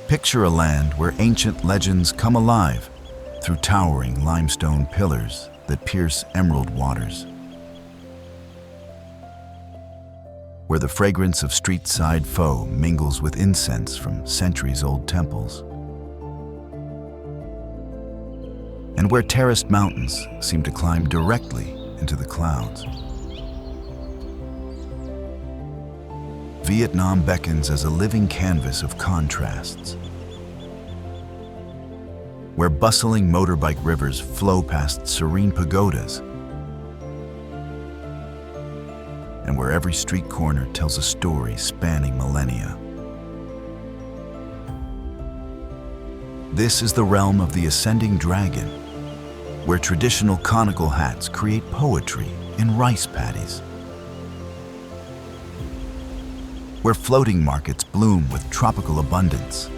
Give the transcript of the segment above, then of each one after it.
Picture a land where ancient legends come alive through towering limestone pillars that pierce emerald waters, where the fragrance of street-side pho mingles with incense from centuries-old temples, and where terraced mountains seem to climb directly into the clouds. Vietnam beckons as a living canvas of contrasts, where bustling motorbike rivers flow past serene pagodas, and where every street corner tells a story spanning millennia. This is the realm of the ascending dragon, where traditional conical hats create poetry in rice paddies, where floating markets bloom with tropical abundance,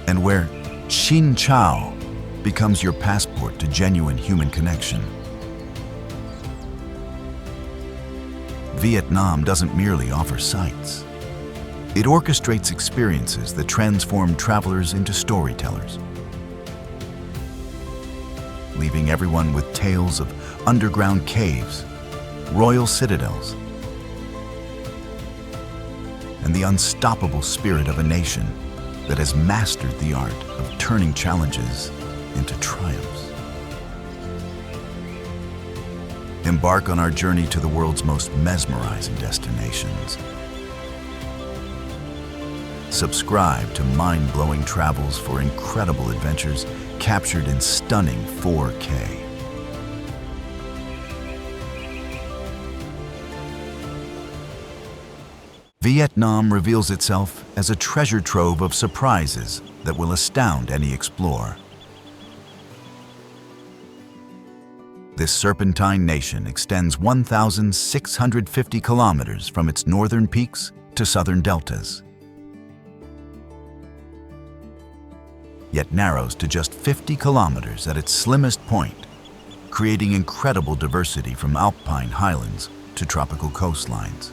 and where Xin Chao becomes your passport to genuine human connection. Vietnam doesn't merely offer sights. It orchestrates experiences that transform travelers into storytellers, leaving everyone with tales of underground caves, royal citadels, and the unstoppable spirit of a nation that has mastered the art of turning challenges into triumphs. Embark on our journey to the world's most mesmerizing destinations. Subscribe to mind-blowing travels for incredible adventures captured in stunning 4K. Vietnam reveals itself as a treasure trove of surprises that will astound any explorer. This serpentine nation extends 1,650 kilometers from its northern peaks to southern deltas, yet narrows to just 50 kilometers at its slimmest point, creating incredible diversity from alpine highlands to tropical coastlines.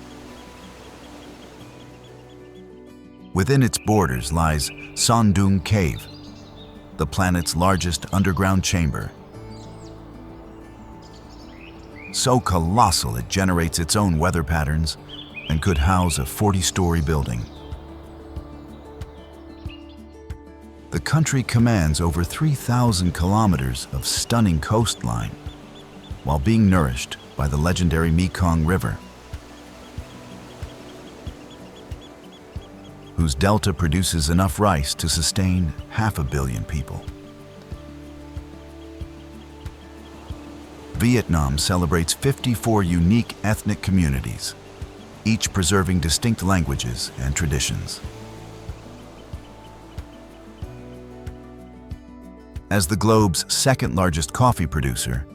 Within its borders lies Son Doong Cave, the planet's largest underground chamber. So colossal it generates its own weather patterns and could house a 40-story building. The country commands over 3,000 kilometers of stunning coastline while being nourished by the legendary Mekong River, whose delta produces enough rice to sustain 500 million people. Vietnam celebrates 54 unique ethnic communities, each preserving distinct languages and traditions. As the globe's second-largest coffee producer,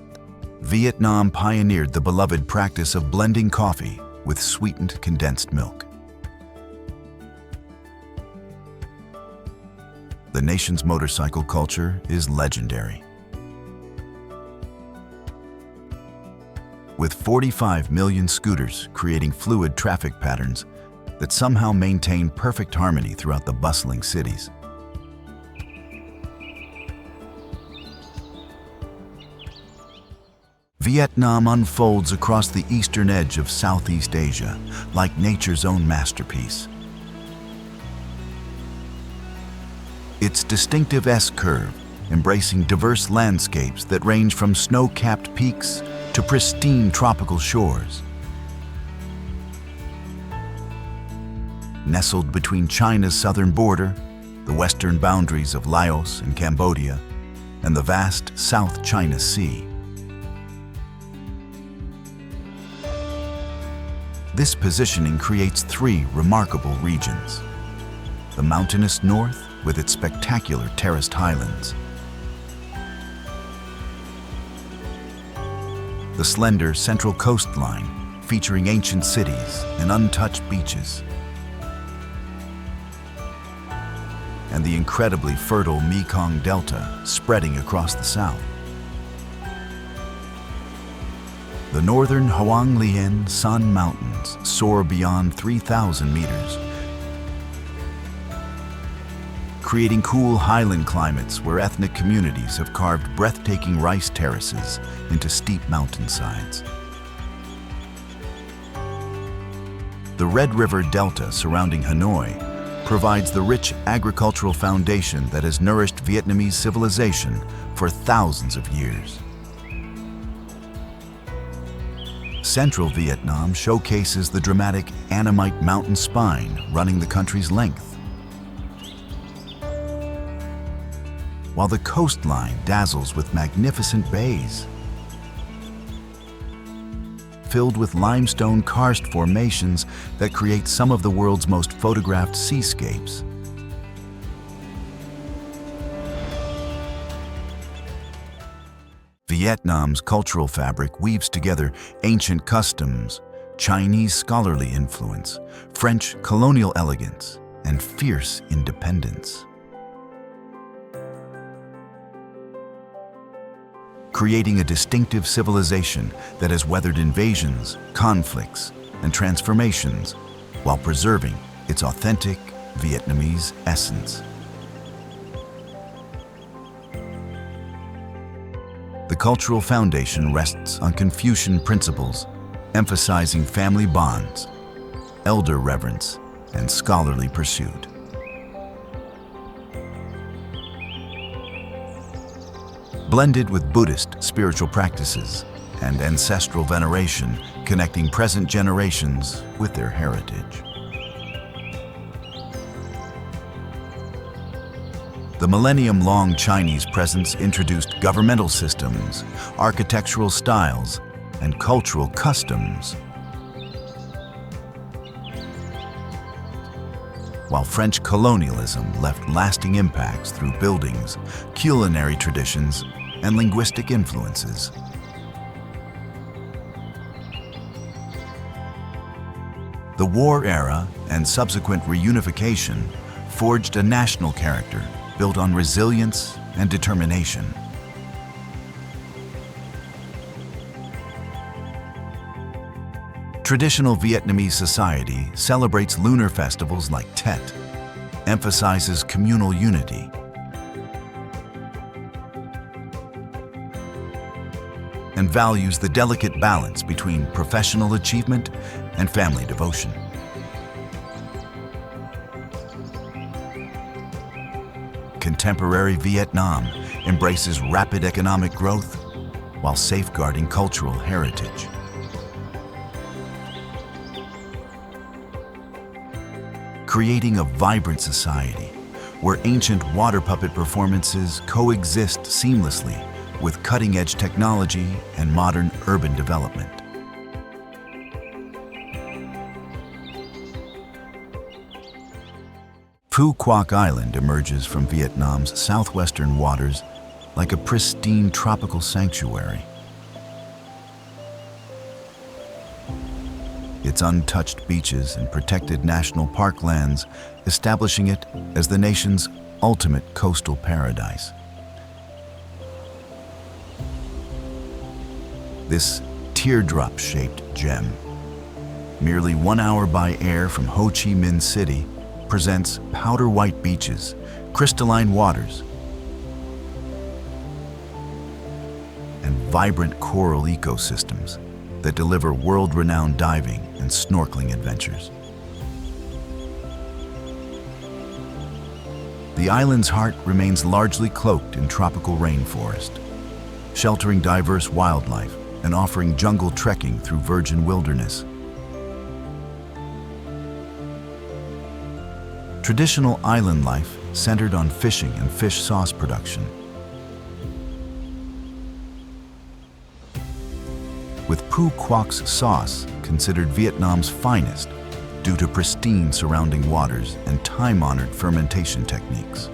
Vietnam pioneered the beloved practice of blending coffee with sweetened condensed milk. The nation's motorcycle culture is legendary. With 45 million scooters creating fluid traffic patterns that somehow maintain perfect harmony throughout the bustling cities. Vietnam unfolds across the eastern edge of Southeast Asia like nature's own masterpiece. Its distinctive S-curve, embracing diverse landscapes that range from snow-capped peaks to pristine tropical shores. Nestled between China's southern border, the western boundaries of Laos and Cambodia, and the vast South China Sea. This positioning creates three remarkable regions: the mountainous north, with its spectacular terraced highlands, the slender central coastline featuring ancient cities and untouched beaches, and the incredibly fertile Mekong Delta spreading across the south. The northern Hoang Lien San Mountains soar beyond 3,000 meters, creating cool highland climates where ethnic communities have carved breathtaking rice terraces into steep mountainsides. The Red River Delta surrounding Hanoi provides the rich agricultural foundation that has nourished Vietnamese civilization for thousands of years. Central Vietnam showcases the dramatic Annamite mountain spine running the country's length, while the coastline dazzles with magnificent bays filled with limestone karst formations that create some of the world's most photographed seascapes. Vietnam's cultural fabric weaves together ancient customs, Chinese scholarly influence, French colonial elegance, and fierce independence, creating a distinctive civilization that has weathered invasions, conflicts, and transformations while preserving its authentic Vietnamese essence. The cultural foundation rests on Confucian principles, emphasizing family bonds, elder reverence, and scholarly pursuit. Blended with Buddhist spiritual practices and ancestral veneration, connecting present generations with their heritage. The millennium-long Chinese presence introduced governmental systems, architectural styles, and cultural customs, while French colonialism left lasting impacts through buildings, culinary traditions, and linguistic influences. The war era and subsequent reunification forged a national character built on resilience and determination. Traditional Vietnamese society celebrates lunar festivals like Tet, emphasizes communal unity, and values the delicate balance between professional achievement and family devotion. Contemporary Vietnam embraces rapid economic growth while safeguarding cultural heritage. Creating a vibrant society where ancient water puppet performances coexist seamlessly with cutting-edge technology and modern urban development. Quoc Island emerges from Vietnam's southwestern waters like a pristine tropical sanctuary. Its untouched beaches and protected national park lands establishing it as the nation's ultimate coastal paradise. This teardrop-shaped gem, merely 1 hour by air from Ho Chi Minh City, presents powder-white beaches, crystalline waters, and vibrant coral ecosystems that deliver world-renowned diving and snorkeling adventures. The island's heart remains largely cloaked in tropical rainforest, sheltering diverse wildlife and offering jungle trekking through virgin wilderness. Traditional island life centered on fishing and fish sauce production, with Quoc's sauce considered Vietnam's finest due to pristine surrounding waters and time-honored fermentation techniques.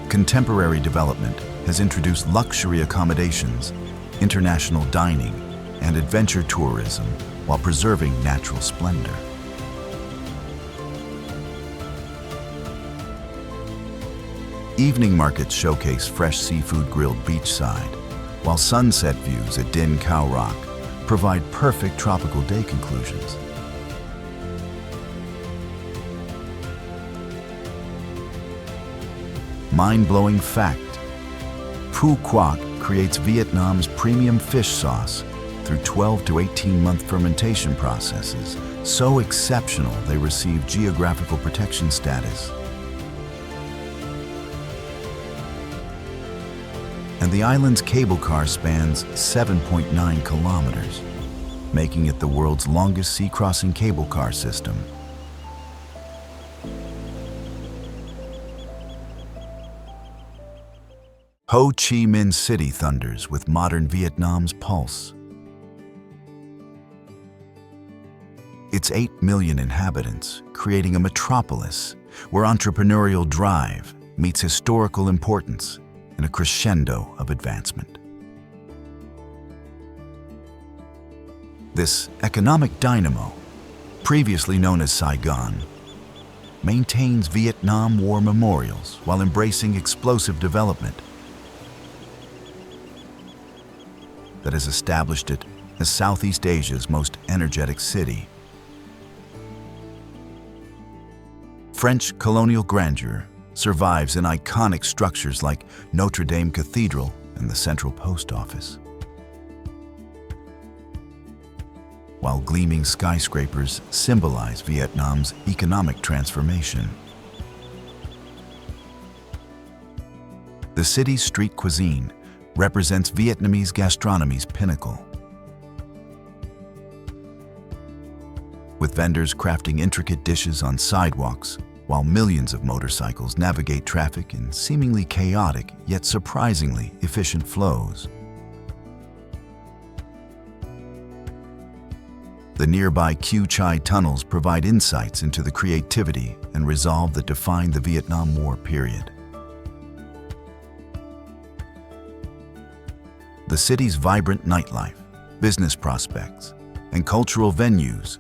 Contemporary development has introduced luxury accommodations, international dining, and adventure tourism while preserving natural splendor. Evening markets showcase fresh seafood grilled beachside, while sunset views at Din Khao Rock provide perfect tropical day conclusions. Mind-blowing fact: Quoc creates Vietnam's premium fish sauce through 12 to 18-month fermentation processes, so exceptional they receive geographical protection status. And the island's cable car spans 7.9 kilometers, making it the world's longest sea-crossing cable car system. Ho Chi Minh City thunders with modern Vietnam's pulse. Its 8 million inhabitants, creating a metropolis where entrepreneurial drive meets historical importance in a crescendo of advancement. This economic dynamo, previously known as Saigon, maintains Vietnam War memorials while embracing explosive development that has established it as Southeast Asia's most energetic city. French colonial grandeur survives in iconic structures like Notre Dame Cathedral and the Central Post Office, while gleaming skyscrapers symbolize Vietnam's economic transformation. The city's street cuisine represents Vietnamese gastronomy's pinnacle, with vendors crafting intricate dishes on sidewalks while millions of motorcycles navigate traffic in seemingly chaotic yet surprisingly efficient flows. The nearby Cu Chi tunnels provide insights into the creativity and resolve that defined the Vietnam War period. The city's vibrant nightlife, business prospects, and cultural venues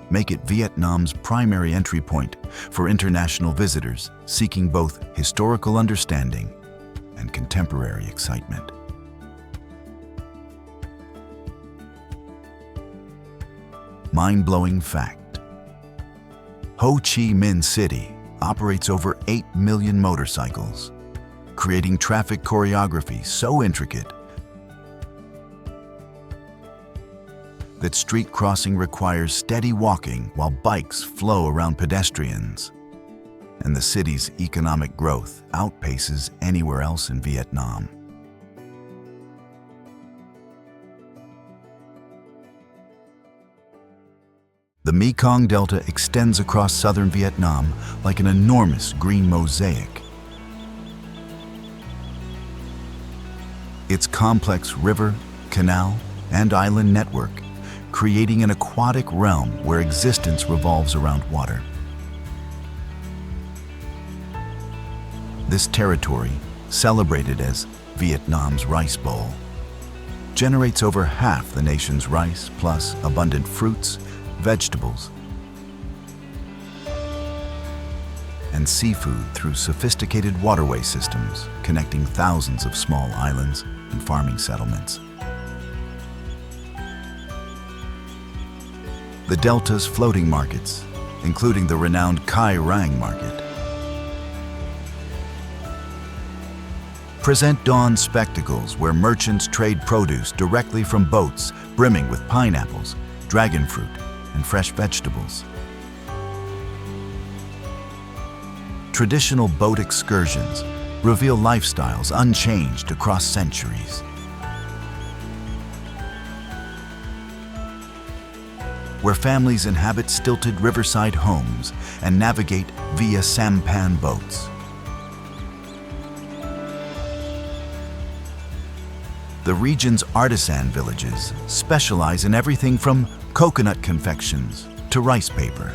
make it Vietnam's primary entry point for international visitors seeking both historical understanding and contemporary excitement. Mind-blowing fact: Ho Chi Minh City operates over 8 million motorcycles, creating traffic choreography so intricate that street crossing requires steady walking while bikes flow around pedestrians, and the city's economic growth outpaces anywhere else in Vietnam. The Mekong Delta extends across southern Vietnam like an enormous green mosaic. Its complex river, canal, and island network, creating an aquatic realm where existence revolves around water. This territory, celebrated as Vietnam's Rice Bowl, generates over half the nation's rice plus abundant fruits, vegetables, and seafood through sophisticated waterway systems connecting thousands of small islands and farming settlements. The Delta's floating markets, including the renowned Cai Rang market, present dawn spectacles where merchants trade produce directly from boats brimming with pineapples, dragon fruit, and fresh vegetables. Traditional boat excursions reveal lifestyles unchanged across centuries, where families inhabit stilted riverside homes and navigate via sampan boats. The region's artisan villages specialize in everything from coconut confections to rice paper,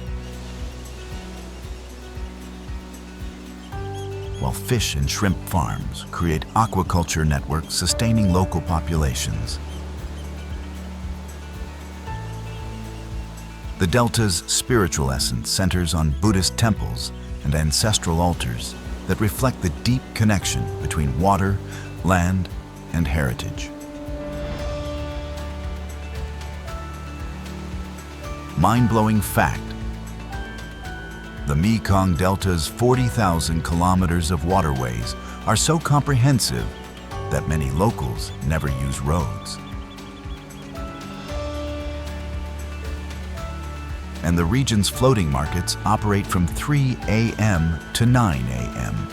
while fish and shrimp farms create aquaculture networks sustaining local populations. The Delta's spiritual essence centers on Buddhist temples and ancestral altars that reflect the deep connection between water, land, and heritage. Mind-blowing fact: The Mekong Delta's 40,000 kilometers of waterways are so comprehensive that many locals never use roads. And the region's floating markets operate from 3 a.m. to 9 a.m.,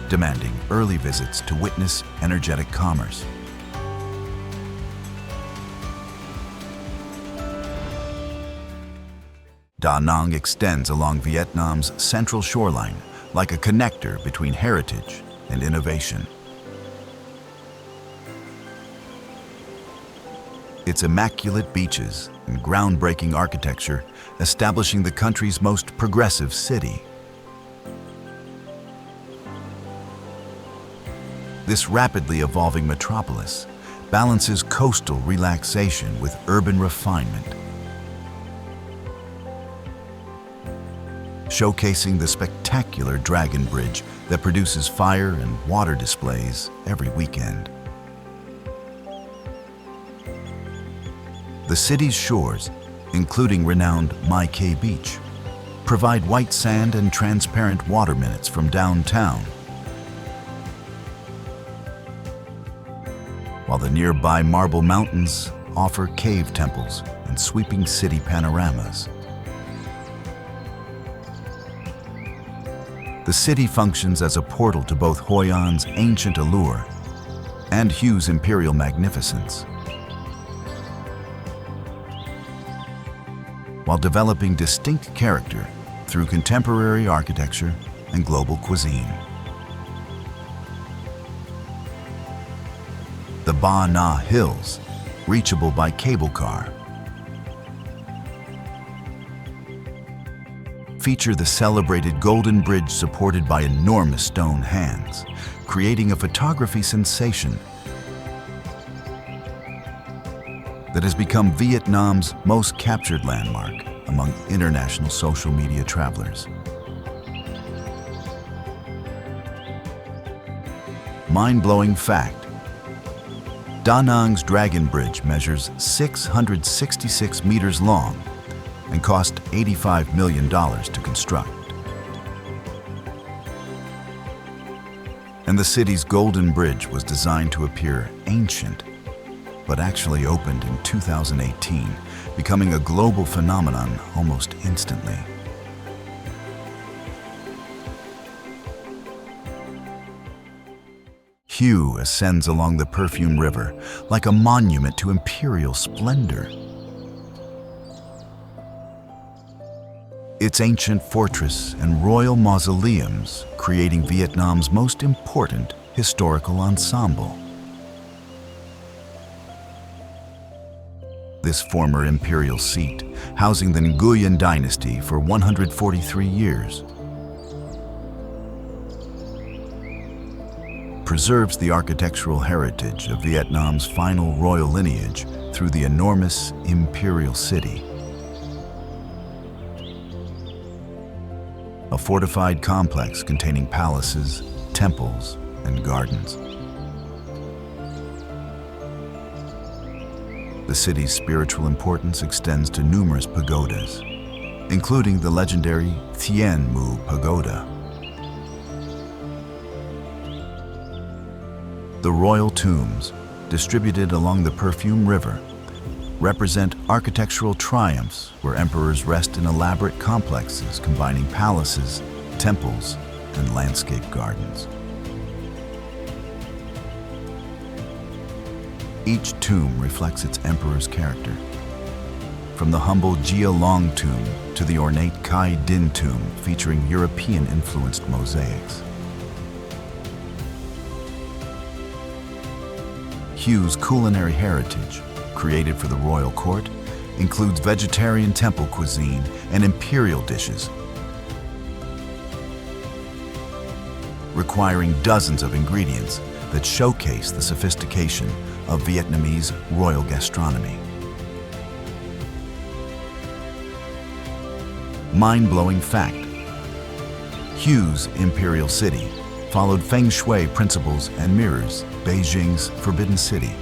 demanding early visits to witness energetic commerce. Da Nang extends along Vietnam's central shoreline like a connector between heritage and innovation. Its immaculate beaches and groundbreaking architecture establishing the country's most progressive city. This rapidly evolving metropolis balances coastal relaxation with urban refinement, showcasing the spectacular Dragon Bridge that produces fire and water displays every weekend. The city's shores, including renowned NHA-KE Beach, provide white sand and transparent water minutes from downtown, while the nearby Marble Mountains offer cave temples and sweeping city panoramas. The city functions as a portal to both Hoi An's ancient allure and Hugh's imperial magnificence, while developing distinct character through contemporary architecture and global cuisine. The Ba Na Hills, reachable by cable car, feature the celebrated Golden Bridge supported by enormous stone hands, creating a photography sensation that has become Vietnam's most captured landmark among international social media travelers. Mind-blowing fact: Da Nang's Dragon Bridge measures 666 meters long and cost $85 million to construct. And the city's Golden Bridge was designed to appear ancient, but actually opened in 2018, becoming a global phenomenon almost instantly. Hue ascends along the Perfume River like a monument to imperial splendor. Its ancient fortress and royal mausoleums creating Vietnam's most important historical ensemble. This former imperial seat, housing the Nguyen dynasty for 143 years, preserves the architectural heritage of Vietnam's final royal lineage through the enormous imperial city. A fortified complex containing palaces, temples, and gardens. The city's spiritual importance extends to numerous pagodas, including the legendary Thien Mu Pagoda. The royal tombs, distributed along the Perfume River, represent architectural triumphs where emperors rest in elaborate complexes combining palaces, temples, and landscape gardens. Each tomb reflects its emperor's character, from the humble Jia Long tomb to the ornate Kai Din tomb featuring European-influenced mosaics. Hugh's culinary heritage, created for the royal court, includes vegetarian temple cuisine and imperial dishes, requiring dozens of ingredients that showcase the sophistication of Vietnamese royal gastronomy. Mind-blowing fact: Hugh's imperial city followed Feng Shui principles and mirrors Beijing's Forbidden City.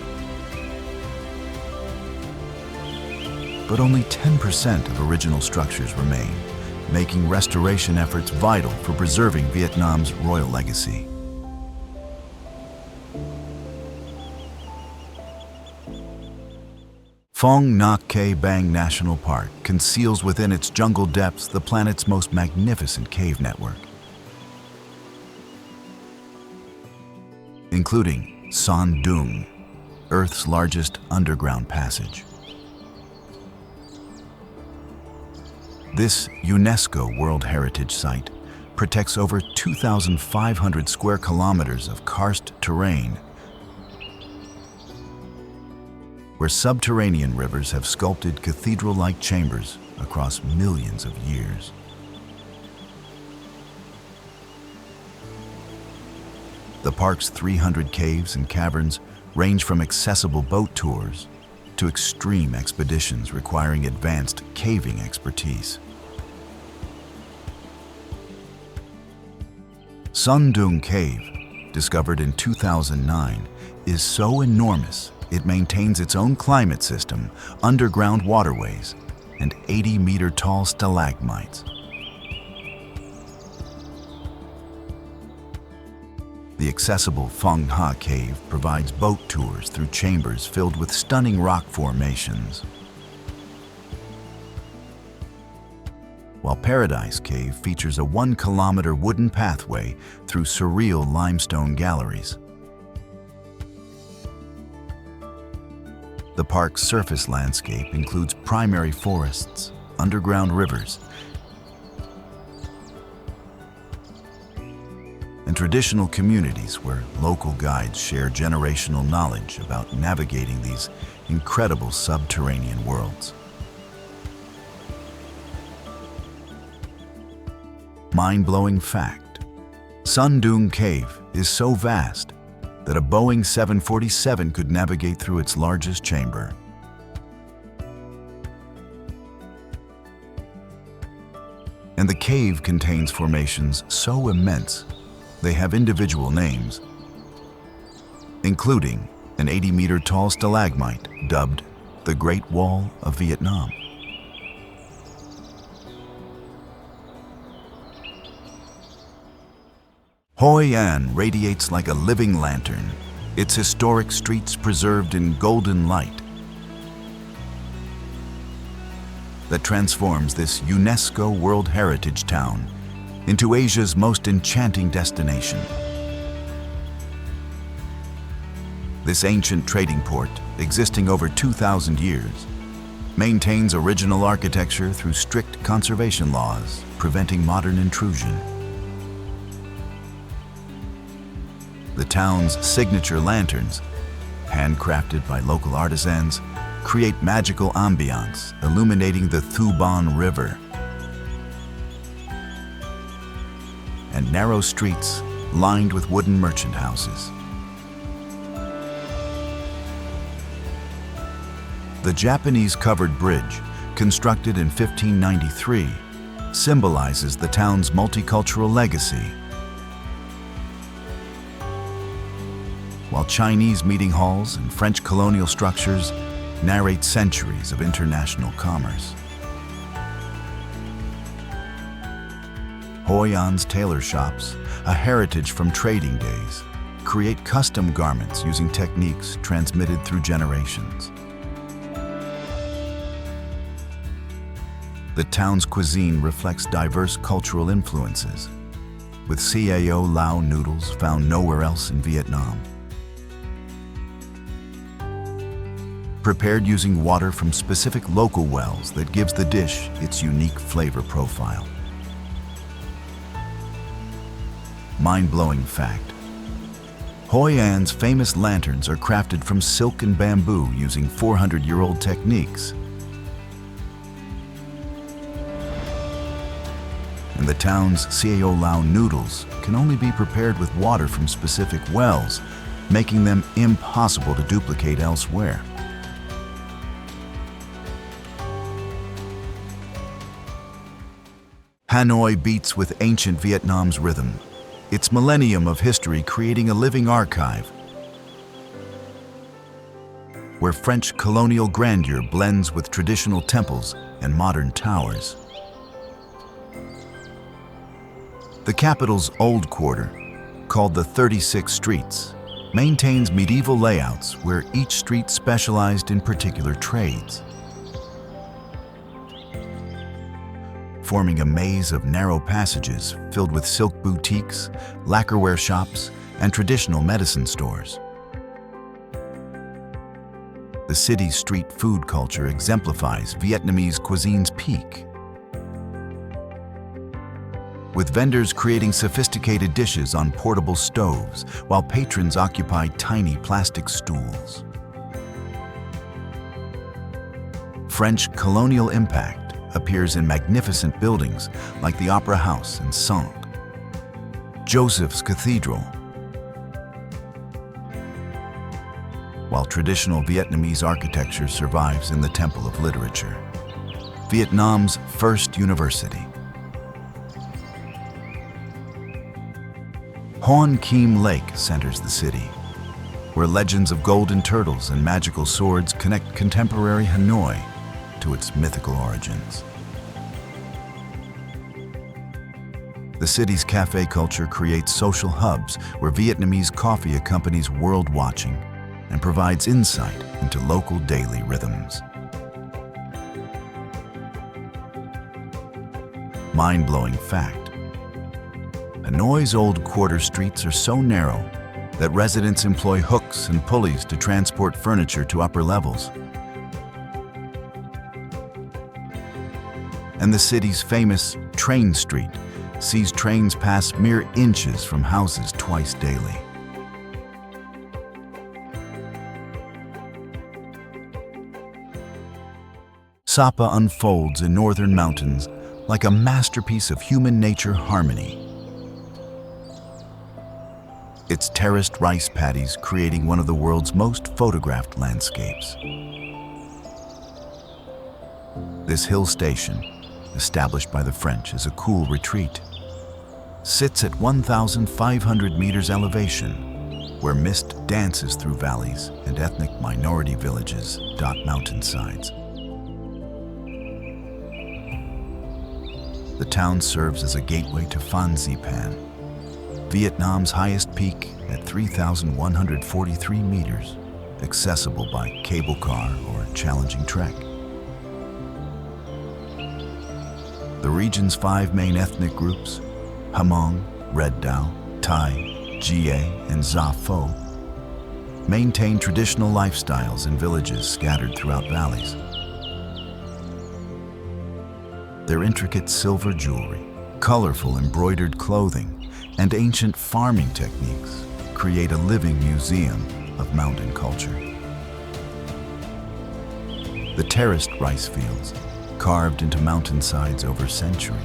But only 10% of original structures remain, making restoration efforts vital for preserving Vietnam's royal legacy. PHONG NHA-KE Bang National Park conceals within its jungle depths the planet's most magnificent cave network, including Son Doong, Earth's largest underground passage. This UNESCO World Heritage Site protects over 2,500 square kilometers of karst terrain, where subterranean rivers have sculpted cathedral-like chambers across millions of years. The park's 300 caves and caverns range from accessible boat tours to extreme expeditions requiring advanced caving expertise. Son Doong Cave, discovered in 2009, is so enormous it maintains its own climate system, underground waterways, and 80-meter-tall stalagmites. The accessible PHONG Ha Cave provides boat tours through chambers filled with stunning rock formations, while Paradise Cave features a 1-kilometer wooden pathway through surreal limestone galleries. The park's surface landscape includes primary forests, underground rivers, and traditional communities where local guides share generational knowledge about navigating these incredible subterranean worlds. Mind-blowing fact: Son Doong Cave is so vast that a Boeing 747 could navigate through its largest chamber. And the cave contains formations so immense they have individual names, including an 80-meter-tall stalagmite dubbed the Great Wall of Vietnam. Hoi An radiates like a living lantern, its historic streets preserved in golden light that transforms this UNESCO World Heritage town into Asia's most enchanting destination. This ancient trading port, existing over 2,000 years, maintains original architecture through strict conservation laws, preventing modern intrusion. The town's signature lanterns, handcrafted by local artisans, create magical ambiance, illuminating the Thu Bon River and narrow streets lined with wooden merchant houses. The Japanese covered bridge, constructed in 1593, symbolizes the town's multicultural legacy, while Chinese meeting halls and French colonial structures narrate centuries of international commerce. Hoi An's tailor shops, a heritage from trading days, create custom garments using techniques transmitted through generations. The town's cuisine reflects diverse cultural influences, with Cao Lao noodles found nowhere else in Vietnam. Prepared using water from specific local wells that gives the dish its unique flavor profile. Mind-blowing fact: Hoi An's famous lanterns are crafted from silk and bamboo using 400-year-old techniques. And the town's Cao Lao noodles can only be prepared with water from specific wells, making them impossible to duplicate elsewhere. Hanoi beats with ancient Vietnam's rhythm, its millennium of history creating a living archive, where French colonial grandeur blends with traditional temples and modern towers. The capital's old quarter, called the 36 Streets, maintains medieval layouts where each street specialized in particular trades, forming a maze of narrow passages filled with silk boutiques, lacquerware shops, and traditional medicine stores. The city's street food culture exemplifies Vietnamese cuisine's peak, with vendors creating sophisticated dishes on portable stoves while patrons occupy tiny plastic stools. French colonial impact appears in magnificent buildings like the Opera House in St. Joseph's Cathedral, while traditional Vietnamese architecture survives in the Temple of Literature, Vietnam's first university. Hoan Kiem Lake centers the city, where legends of golden turtles and magical swords connect contemporary Hanoi to its mythical origins. The city's cafe culture creates social hubs where Vietnamese coffee accompanies world watching and provides insight into local daily rhythms. Mind-blowing fact: Hanoi's old quarter streets are so narrow that residents employ hooks and pulleys to transport furniture to upper levels. And the city's famous Train Street sees trains pass mere inches from houses twice daily. Sapa unfolds in northern mountains like a masterpiece of human-nature harmony. Its terraced rice paddies creating one of the world's most photographed landscapes. This hill station, established by the French as a cool retreat, sits at 1,500 meters elevation, where mist dances through valleys and ethnic minority villages dot mountainsides. The town serves as a gateway to Phan Xiphan, Vietnam's highest peak at 3,143 meters, accessible by cable car or challenging trek. The region's 5 main ethnic groups, Hmong, Red Dao, Thai, GA, and Za Pho, maintain traditional lifestyles in villages scattered throughout valleys. Their intricate silver jewelry, colorful embroidered clothing, and ancient farming techniques create a living museum of mountain culture. The terraced rice fields, carved into mountainsides over centuries,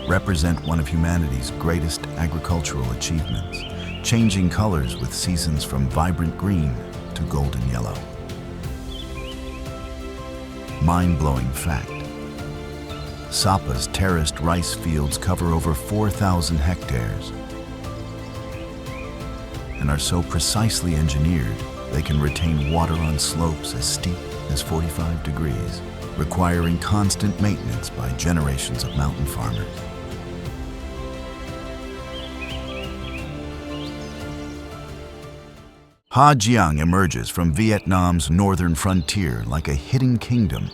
represent one of humanity's greatest agricultural achievements, changing colors with seasons from vibrant green to golden yellow. Mind-blowing fact: Sapa's terraced rice fields cover over 4,000 hectares and are so precisely engineered they can retain water on slopes as steep as 45 degrees, requiring constant maintenance by generations of mountain farmers. Ha Giang emerges from Vietnam's northern frontier like a hidden kingdom.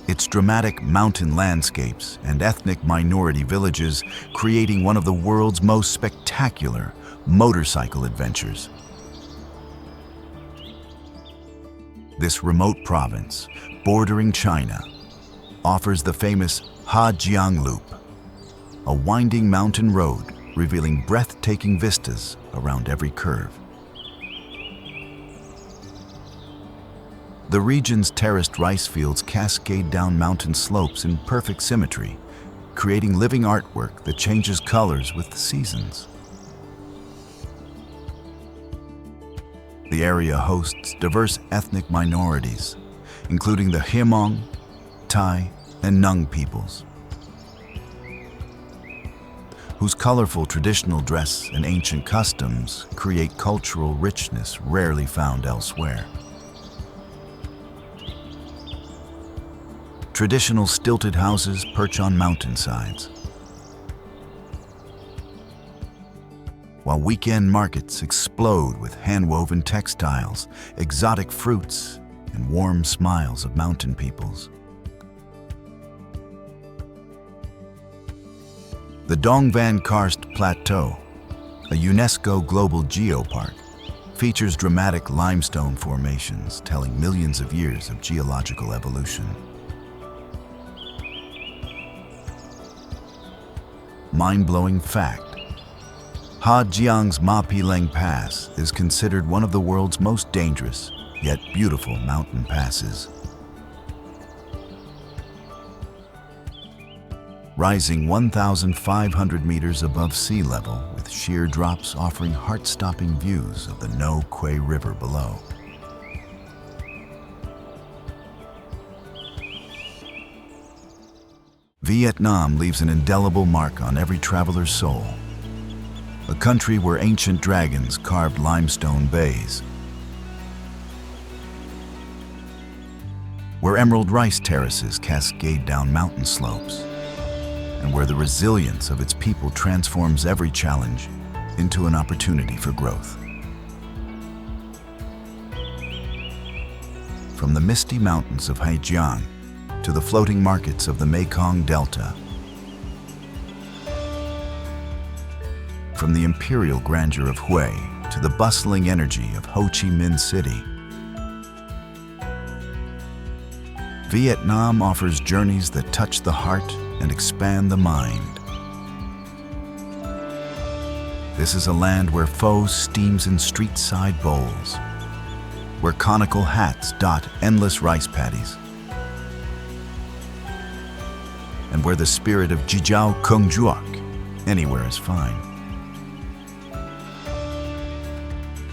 Its dramatic mountain landscapes and ethnic minority villages creating one of the world's most spectacular motorcycle adventures. This remote province, bordering China, offers the famous Ha Giang Loop, a winding mountain road revealing breathtaking vistas around every curve. The region's terraced rice fields cascade down mountain slopes in perfect symmetry, creating living artwork that changes colors with the seasons. The area hosts diverse ethnic minorities, including the Hmong, Thai, and Nung peoples, whose colorful traditional dress and ancient customs create cultural richness rarely found elsewhere. Traditional stilted houses perch on mountainsides, while weekend markets explode with hand-woven textiles, exotic fruits, and warm smiles of mountain peoples. The Dong Van Karst Plateau, a UNESCO Global Geopark, features dramatic limestone formations telling millions of years of geological evolution. Mind-blowing fact: Ha Giang's Ma Pileng Pass is considered one of the world's most dangerous, yet beautiful mountain passes. Rising 1,500 meters above sea level, with sheer drops offering heart-stopping views of the NHA-KE River below. Vietnam leaves an indelible mark on every traveler's soul. A country where ancient dragons carved limestone bays, where emerald rice terraces cascade down mountain slopes, and where the resilience of its people transforms every challenge into an opportunity for growth. From the misty mountains of Ha Giang to the floating markets of the Mekong Delta, from the imperial grandeur of Hue to the bustling energy of Ho Chi Minh City, Vietnam offers journeys that touch the heart and expand the mind. This is a land where pho steams in street-side bowls, where conical hats dot endless rice paddies, and where the spirit of Jijiao Kung Juok, anywhere is fine,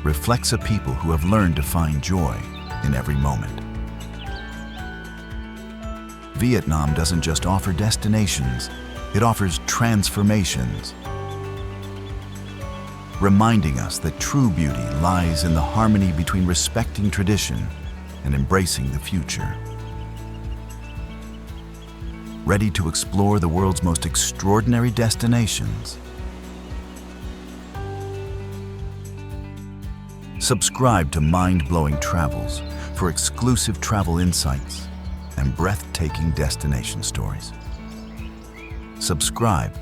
reflects a people who have learned to find joy in every moment. Vietnam doesn't just offer destinations, it offers transformations, reminding us that true beauty lies in the harmony between respecting tradition and embracing the future. Ready to explore the world's most extraordinary destinations? Subscribe to Mind-Blowing Travels for exclusive travel insights and breathtaking destination stories. Subscribe